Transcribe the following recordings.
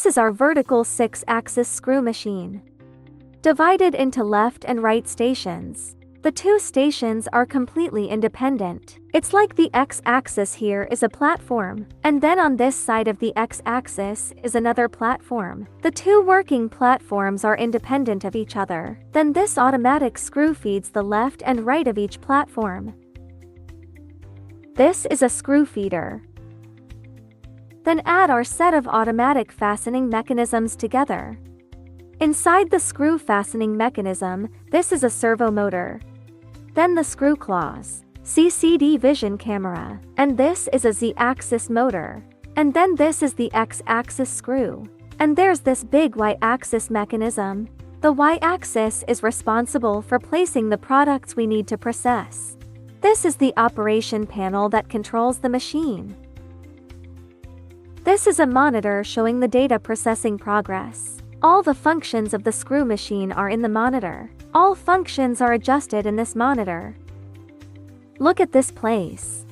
This is our vertical 6-axis screw machine, divided into left and right stations. The two stations are completely independent. It's like the x-axis here is a platform, and then on this side of the x-axis is another platform. The two working platforms are independent of each other. Then this automatic screw feeds the left and right of each platform. This is a screw feeder. Then add our set of automatic fastening mechanisms together. Inside the screw fastening mechanism, this is a servo motor. Then the screw claws, CCD vision camera, and this is a Z-axis motor. And then this is the X-axis screw. And there's this big Y-axis mechanism. The Y-axis is responsible for placing the products we need to process. This is the operation panel that controls the machine. This is a monitor showing the data processing progress. All the functions of the screw machine are in the monitor. All functions are adjusted in this monitor. Look at this place.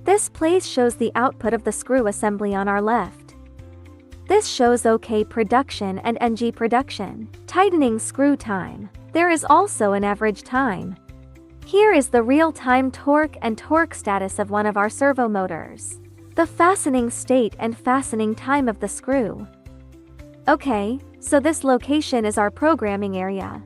This place shows the output of the screw assembly on our left. This shows OK production and NG production. Tightening screw time. There is also an average time. Here is the real-time torque and torque status of one of our servo motors. The fastening state and fastening time of the screw. Okay, so this location is our programming area.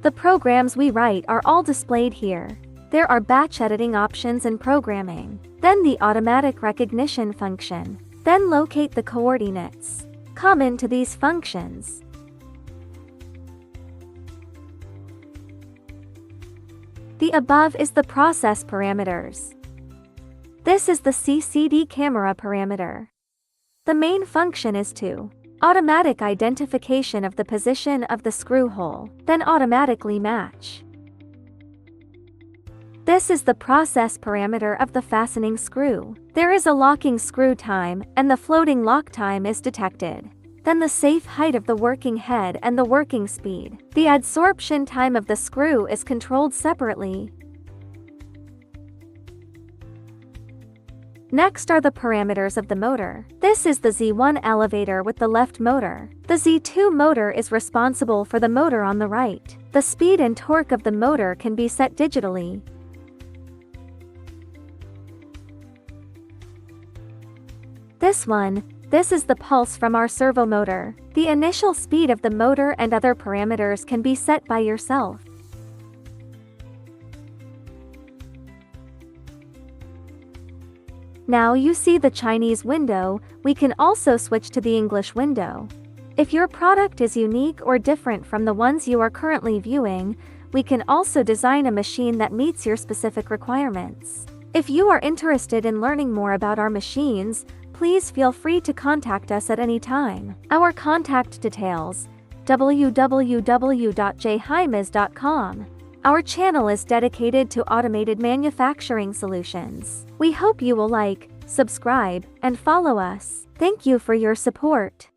The programs we write are all displayed here. There are batch editing options and programming. Then the automatic recognition function. Then locate the coordinates common to these functions. The above is the process parameters. This is the CCD camera parameter. The main function is to automatic identification of the position of the screw hole, then automatically match. This is the process parameter of the fastening screw. There is a locking screw time, and the floating lock time is detected. Then the safe height of the working head and the working speed. The adsorption time of the screw is controlled separately. Next are the parameters of the motor. This is the Z1 elevator with the left motor. The Z2 motor is responsible for the motor on the right. The speed and torque of the motor can be set digitally. This is the pulse from our servo motor. The initial speed of the motor and other parameters can be set by yourself. Now you see the Chinese window, we can also switch to the English window. If your product is unique or different from the ones you are currently viewing, we can also design a machine that meets your specific requirements. If you are interested in learning more about our machines, please feel free to contact us at any time. Our contact details: www.jaimes.com. Our channel is dedicated to automated manufacturing solutions. We hope you will like, subscribe, and follow us. Thank you for your support.